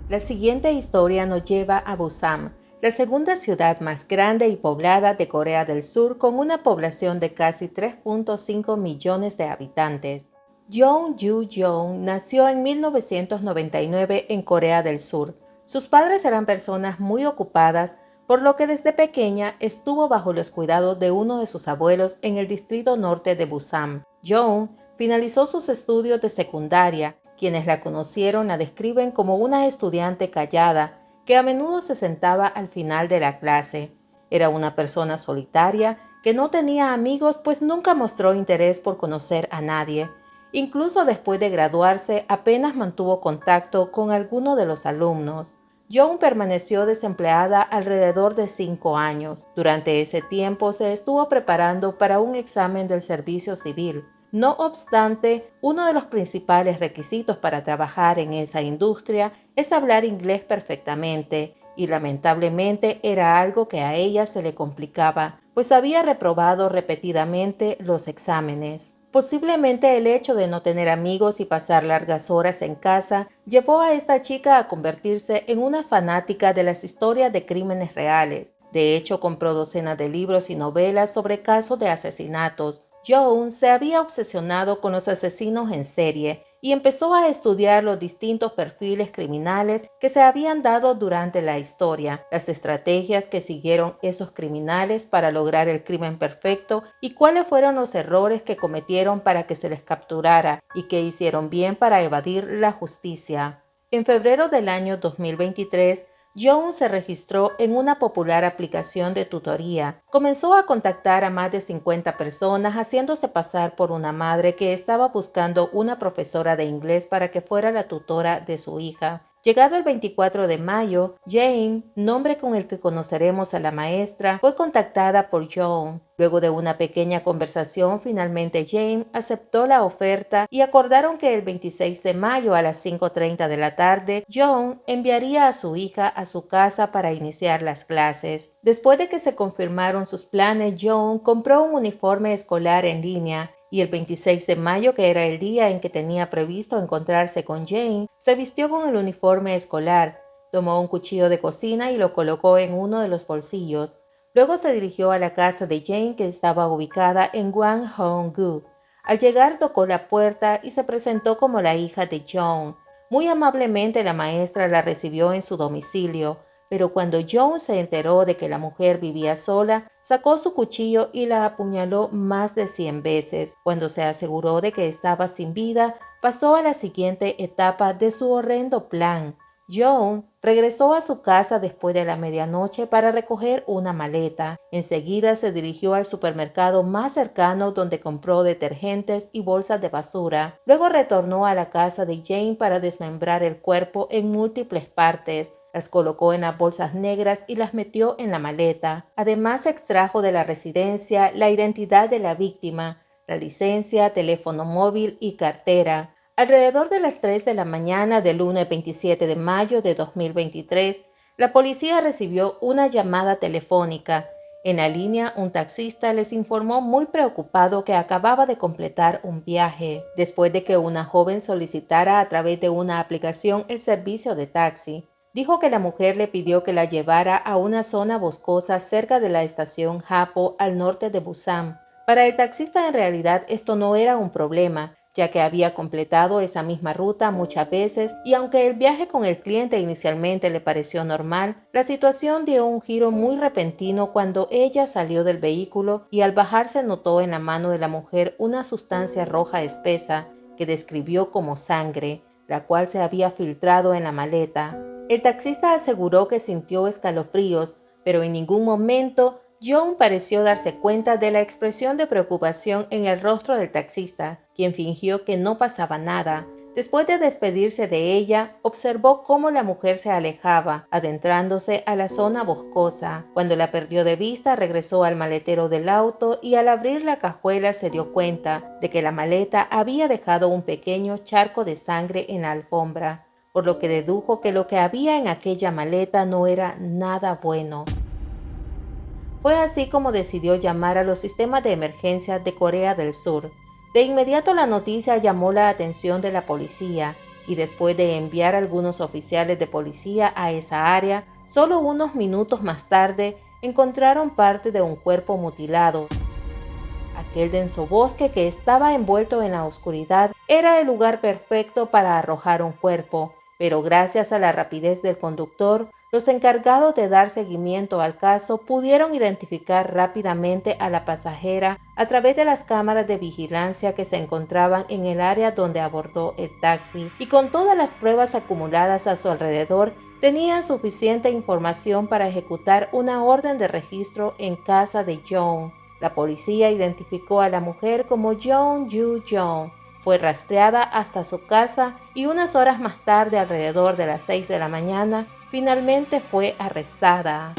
La siguiente historia nos lleva a Busan, la segunda ciudad más grande y poblada de Corea del Sur, con una población de casi 3.5 millones de habitantes. Jung Ju-jeon nació en 1999 en Corea del Sur. Sus padres eran personas muy ocupadas, por lo que desde pequeña estuvo bajo los cuidados de uno de sus abuelos en el distrito norte de Busan. Jung finalizó sus estudios de secundaria. Quienes la conocieron la describen como una estudiante callada que a menudo se sentaba al final de la clase. Era una persona solitaria que no tenía amigos, pues nunca mostró interés por conocer a nadie. Incluso después de graduarse apenas mantuvo contacto con alguno de los alumnos. Jung permaneció desempleada alrededor de 5 años. Durante ese tiempo se estuvo preparando para un examen del servicio civil. No obstante, uno de los principales requisitos para trabajar en esa industria es hablar inglés perfectamente, y lamentablemente era algo que a ella se le complicaba, pues había reprobado repetidamente los exámenes. Posiblemente el hecho de no tener amigos y pasar largas horas en casa llevó a esta chica a convertirse en una fanática de las historias de crímenes reales. De hecho, compró docenas de libros y novelas sobre casos de asesinatos. Jung se había obsesionado con los asesinos en serie y empezó a estudiar los distintos perfiles criminales que se habían dado durante la historia, las estrategias que siguieron esos criminales para lograr el crimen perfecto y cuáles fueron los errores que cometieron para que se les capturara y qué hicieron bien para evadir la justicia. En febrero del año 2023, Jung se registró en una popular aplicación de tutoría. Comenzó a contactar a más de 50 personas haciéndose pasar por una madre que estaba buscando una profesora de inglés para que fuera la tutora de su hija. Llegado el 24 de mayo, Jane, nombre con el que conoceremos a la maestra, fue contactada por Jung. Luego de una pequeña conversación, finalmente Jane aceptó la oferta y acordaron que el 26 de mayo a las 5:30 de la tarde, Jung enviaría a su hija a su casa para iniciar las clases. Después de que se confirmaron sus planes, Jung compró un uniforme escolar en línea y el 26 de mayo, que era el día en que tenía previsto encontrarse con Jane, se vistió con el uniforme escolar, tomó un cuchillo de cocina y lo colocó en uno de los bolsillos. Luego se dirigió a la casa de Jane, que estaba ubicada en Gwanghwamun-gu. Al llegar tocó la puerta y se presentó como la hija de Jung. Muy amablemente la maestra la recibió en su domicilio, pero cuando Jung se enteró de que la mujer vivía sola, sacó su cuchillo y la apuñaló más de 100 veces. Cuando se aseguró de que estaba sin vida, pasó a la siguiente etapa de su horrendo plan. Jung regresó a su casa después de la medianoche para recoger una maleta. Enseguida se dirigió al supermercado más cercano, donde compró detergentes y bolsas de basura. Luego retornó a la casa de Jane para desmembrar el cuerpo en múltiples partes. Las colocó en las bolsas negras y las metió en la maleta. Además, extrajo de la residencia la identidad de la víctima, la licencia, teléfono móvil y cartera. Alrededor de las 3 de la mañana del lunes 27 de mayo de 2023, la policía recibió una llamada telefónica. En la línea, un taxista les informó muy preocupado que acababa de completar un viaje, después de que una joven solicitara a través de una aplicación el servicio de taxi. Dijo que la mujer le pidió que la llevara a una zona boscosa cerca de la estación Hapo, al norte de Busan. Para el taxista, en realidad esto no era un problema, ya que había completado esa misma ruta muchas veces, y aunque el viaje con el cliente inicialmente le pareció normal, la situación dio un giro muy repentino cuando ella salió del vehículo y al bajarse notó en la mano de la mujer una sustancia roja espesa que describió como sangre, la cual se había filtrado en la maleta. El taxista aseguró que sintió escalofríos, pero en ningún momento Jung pareció darse cuenta de la expresión de preocupación en el rostro del taxista, quien fingió que no pasaba nada. Después de despedirse de ella, observó cómo la mujer se alejaba, adentrándose a la zona boscosa. Cuando la perdió de vista, regresó al maletero del auto y al abrir la cajuela se dio cuenta de que la maleta había dejado un pequeño charco de sangre en la alfombra, por lo que dedujo que lo que había en aquella maleta no era nada bueno. Fue así como decidió llamar a los sistemas de emergencia de Corea del Sur. De inmediato la noticia llamó la atención de la policía. y después de enviar algunos oficiales de policía a esa área, solo unos minutos más tarde encontraron parte de un cuerpo mutilado. Aquel denso bosque que estaba envuelto en la oscuridad era el lugar perfecto para arrojar un cuerpo, pero gracias a la rapidez del conductor, los encargados de dar seguimiento al caso pudieron identificar rápidamente a la pasajera a través de las cámaras de vigilancia que se encontraban en el área donde abordó el taxi, y con todas las pruebas acumuladas a su alrededor, tenían suficiente información para ejecutar una orden de registro en casa de John. La policía identificó a la mujer como Jeon Yu-jeon. Fue rastreada hasta su casa y unas horas más tarde, alrededor de las 6 de la mañana, finalmente fue arrestada.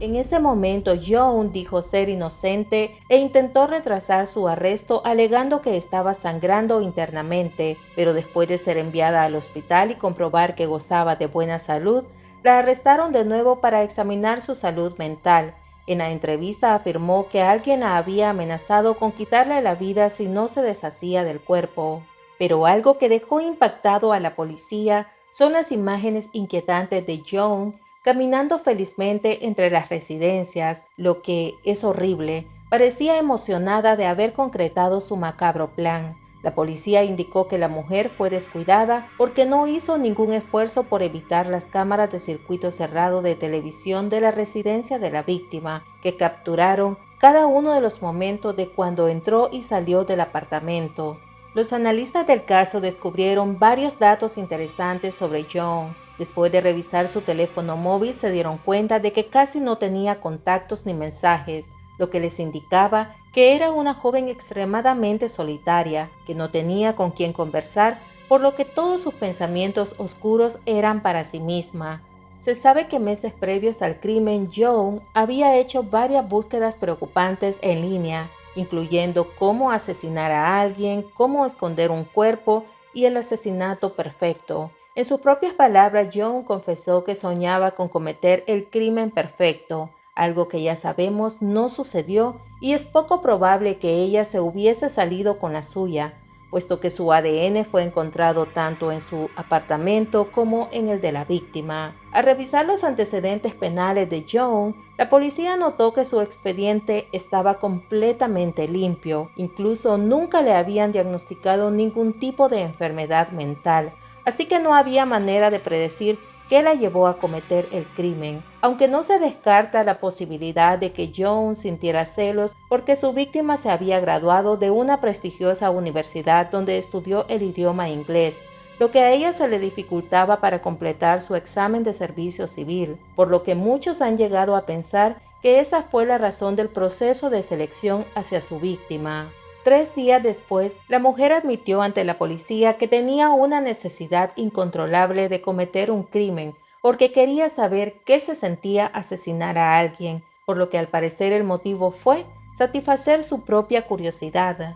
En ese momento, Jeon dijo ser inocente e intentó retrasar su arresto alegando que estaba sangrando internamente, pero después de ser enviada al hospital y comprobar que gozaba de buena salud, la arrestaron de nuevo para examinar su salud mental. En la entrevista afirmó que alguien la había amenazado con quitarle la vida si no se deshacía del cuerpo. Pero algo que dejó impactado a la policía son las imágenes inquietantes de Jeon caminando felizmente entre las residencias, lo que es horrible. Parecía emocionada de haber concretado su macabro plan. La policía indicó que la mujer fue descuidada porque no hizo ningún esfuerzo por evitar las cámaras de circuito cerrado de televisión de la residencia de la víctima, que capturaron cada uno de los momentos de cuando entró y salió del apartamento. Los analistas del caso descubrieron varios datos interesantes sobre Jeon. Después de revisar su teléfono móvil, se dieron cuenta de que casi no tenía contactos ni mensajes, lo que les indicaba que era una joven extremadamente solitaria, que no tenía con quién conversar, por lo que todos sus pensamientos oscuros eran para sí misma. Se sabe que meses previos al crimen, Jeon había hecho varias búsquedas preocupantes en línea, incluyendo cómo asesinar a alguien, cómo esconder un cuerpo y el asesinato perfecto. En sus propias palabras, Jeon confesó que soñaba con cometer el crimen perfecto, algo que ya sabemos no sucedió, y es poco probable que ella se hubiese salido con la suya, puesto que su ADN fue encontrado tanto en su apartamento como en el de la víctima. Al revisar los antecedentes penales de Jeon, la policía notó que su expediente estaba completamente limpio. Incluso nunca le habían diagnosticado ningún tipo de enfermedad mental, así que no había manera de predecir qué la llevó a cometer el crimen, aunque no se descarta la posibilidad de que Jeon sintiera celos porque su víctima se había graduado de una prestigiosa universidad donde estudió el idioma inglés, lo que a ella se le dificultaba para completar su examen de servicio civil, por lo que muchos han llegado a pensar que esa fue la razón del proceso de selección hacia su víctima. 3 días después, la mujer admitió ante la policía que tenía una necesidad incontrolable de cometer un crimen porque quería saber qué se sentía asesinar a alguien, por lo que al parecer el motivo fue satisfacer su propia curiosidad.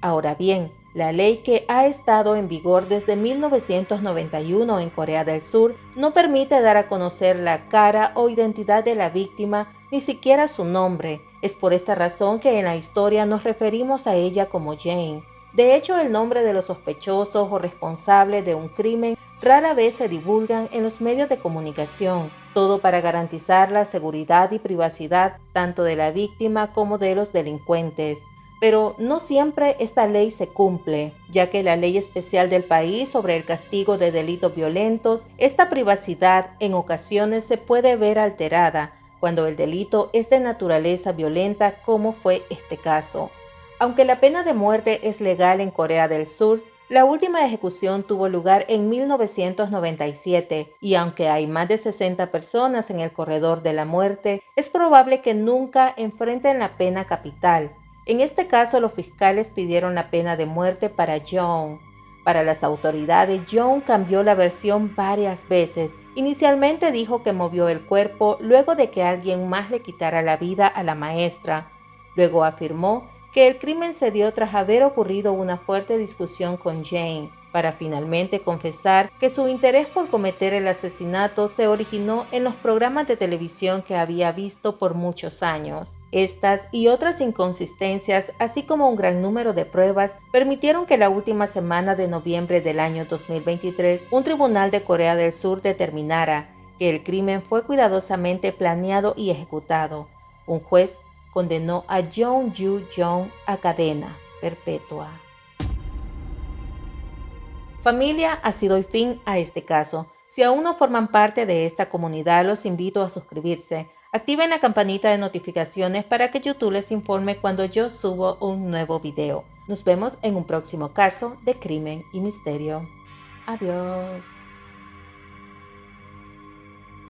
Ahora bien, la ley que ha estado en vigor desde 1991 en Corea del Sur no permite dar a conocer la cara o identidad de la víctima, ni siquiera su nombre. Es por esta razón que en la historia nos referimos a ella como Jane. De hecho, el nombre de los sospechosos o responsables de un crimen rara vez se divulgan en los medios de comunicación, todo para garantizar la seguridad y privacidad tanto de la víctima como de los delincuentes. Pero no siempre esta ley se cumple, ya que la ley especial del país sobre el castigo de delitos violentos, esta privacidad en ocasiones se puede ver alterada cuando el delito es de naturaleza violenta, como fue este caso. Aunque la pena de muerte es legal en Corea del Sur, la última ejecución tuvo lugar en 1997 y aunque hay más de 60 personas en el corredor de la muerte, es probable que nunca enfrenten la pena capital. En este caso, los fiscales pidieron la pena de muerte para Jeon. Para las autoridades, Jeon cambió la versión varias veces. Inicialmente dijo que movió el cuerpo luego de que alguien más le quitara la vida a la maestra. Luego afirmó que el crimen se dio tras haber ocurrido una fuerte discusión con Jane. para finalmente confesar que su interés por cometer el asesinato se originó en los programas de televisión que había visto por muchos años. Estas y otras inconsistencias, así como un gran número de pruebas, permitieron que la última semana de noviembre del año 2023, un tribunal de Corea del Sur determinara que el crimen fue cuidadosamente planeado y ejecutado. Un juez condenó a Jong Yu-jong a cadena perpetua. Familia, así doy fin a este caso. Si aún no forman parte de esta comunidad, los invito a suscribirse. Activen la campanita de notificaciones para que YouTube les informe cuando yo subo un nuevo video. Nos vemos en un próximo caso de crimen y misterio. Adiós.